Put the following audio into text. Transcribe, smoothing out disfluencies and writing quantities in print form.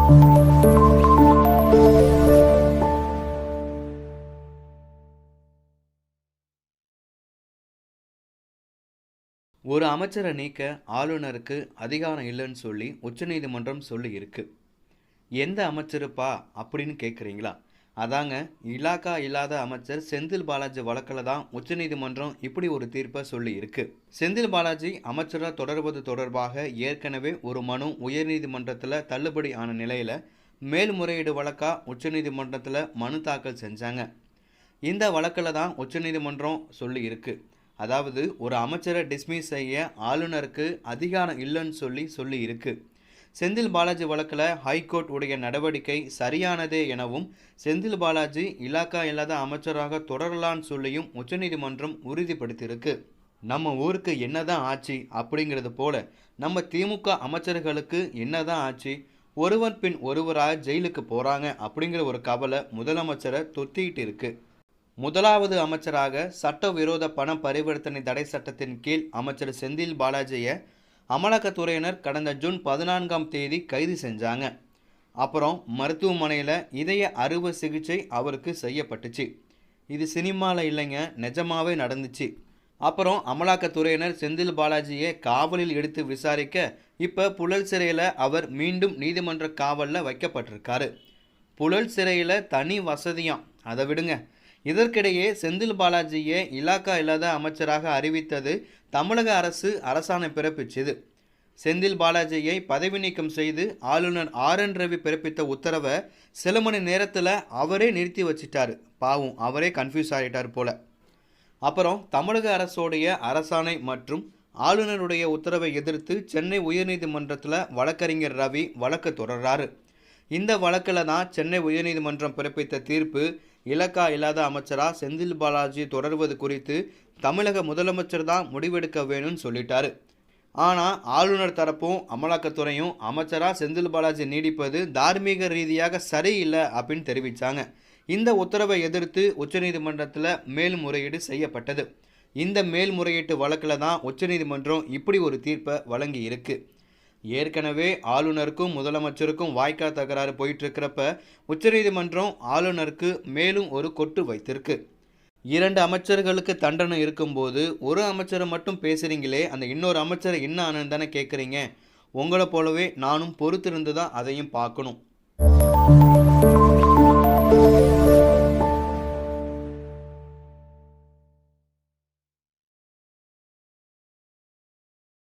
ஒரு அமைச்சரை நீக்க ஆளுநருக்கு அதிகாரம் இல்லைன்னு சொல்லி உச்சநீதிமன்றம் சொல்லி இருக்கு. எந்த அமைச்சருப்பா அப்படின்னு கேட்குறீங்களா? அதாங்க, இலாக்கா இல்லாத அமைச்சர் செந்தில் பாலாஜி வழக்கில் தான் உச்சநீதிமன்றம் இப்படி ஒரு தீர்ப்பை சொல்லி இருக்கு. செந்தில் பாலாஜி அமைச்சராக தொடர்வது தொடர்பாக ஏற்கனவே ஒரு மனு உயர்நீதிமன்றத்தில் தள்ளுபடி ஆன நிலையில மேல்முறையீடு வழக்கா உச்சநீதிமன்றத்தில் மனு தாக்கல் செஞ்சாங்க. இந்த வழக்கில் தான் உச்சநீதிமன்றம் சொல்லி இருக்கு. அதாவது ஒரு அமைச்சரை டிஸ்மிஸ் செய்ய ஆளுநருக்கு அதிகாரம் இல்லைன்னு சொல்லி இருக்கு. செந்தில் பாலாஜி வழக்கில் ஹைகோர்ட் உடைய நடவடிக்கை சரியானதே எனவும் செந்தில் பாலாஜி இலாக்கா இல்லாத அமைச்சராக தொடரலான்னு சொல்லியும் உச்சநீதிமன்றம் உறுதிப்படுத்தியிருக்கு. நம்ம ஊருக்கு என்னதான் ஆச்சு அப்படிங்கிறது போல நம்ம திமுக அமைச்சர்களுக்கு என்னதான் ஆச்சு, ஒருவர் பின் ஒருவராக ஜெயிலுக்கு போறாங்க அப்படிங்கிற ஒரு கவலை முதலமைச்சரை தொத்திட்டு இருக்கு. முதலாவது அமைச்சராக சட்டவிரோத பண பரிவர்த்தனை தடை சட்டத்தின் கீழ் அமைச்சர் செந்தில் பாலாஜியை அமலாக்கத்துறையினர் கடந்த ஜூன் 14ஆம் தேதி கைது செஞ்சாங்க. அப்புறம் மருத்துவமனையில் இதய அறுவை சிகிச்சை அவருக்கு செய்யப்பட்டுச்சு. இது சினிமாவில் இல்லைங்க, நிஜமாவே நடந்துச்சு. அப்புறம் அமலாக்கத்துறையினர் செந்தில் பாலாஜியை காவலில் எடுத்து விசாரிக்க இப்போ புழல் சிறையில் அவர் மீண்டும் நீதிமன்ற காவலில் வைக்கப்பட்டிருக்காரு. புழல் சிறையில் தனி வசதியாம், அதை விடுங்க. இதற்கிடையே செந்தில் பாலாஜியை இலாக்கா இல்லாத அமைச்சராக அறிவித்தது தமிழக அரசு அரசாணை பிறப்பிச்சது. செந்தில் பாலாஜியை பதவி நீக்கம் செய்து ஆளுநர் RN ரவி பிறப்பித்த உத்தரவை சில மணி நேரத்தில் அவரே நிறுத்தி வச்சிட்டாரு. பாவம், அவரே கன்ஃபியூஸ் ஆகிட்டார் போல. அப்புறம் தமிழக அரசோடைய அரசாணை மற்றும் ஆளுநருடைய உத்தரவை எதிர்த்து சென்னை உயர்நீதிமன்றத்தில் வழக்கறிஞர் ரவி வழக்கு தொடர்றாரு. இந்த வழக்கில் தான் சென்னை உயர்நீதிமன்றம் பிறப்பித்த தீர்ப்பு இலாக்கா இல்லாத அமைச்சரா செந்தில் பாலாஜி தொடர்வது குறித்து தமிழக முதலமைச்சர் தான் முடிவெடுக்க வேணும்னு சொல்லிட்டாரு. ஆனால் ஆளுநர் தரப்பும் அமலாக்கத்துறையும் அமைச்சரா செந்தில் பாலாஜி நீடிப்பது தார்மீக ரீதியாக சரியில்லை அப்படின்னு தெரிவித்தாங்க. இந்த உத்தரவை எதிர்த்து உச்சநீதிமன்றத்தில் மேல்முறையீடு செய்யப்பட்டது. இந்த மேல்முறையீட்டு வழக்கில் தான் உச்சநீதிமன்றம் இப்படி ஒரு தீர்ப்பை வழங்கி இருக்கு. ஏற்கனவே ஆளுநருக்கும் முதலமைச்சருக்கும் வாய்க்கா தகராறு போயிட்டு இருக்கிறப்ப உச்சநீதிமன்றம் ஆளுநருக்கு மேலும் ஒரு கொட்டு வைத்திருக்கு. 2 அமைச்சர்களுக்கு தண்டனை இருக்கும்போது ஒரு அமைச்சரை மட்டும் பேசுகிறீங்களே, அந்த இன்னொரு அமைச்சரை என்ன ஆனன்னு தானே கேட்குறீங்க. உங்களை போலவே நானும் பொறுத்திருந்து தான் அதையும் பார்க்கணும்.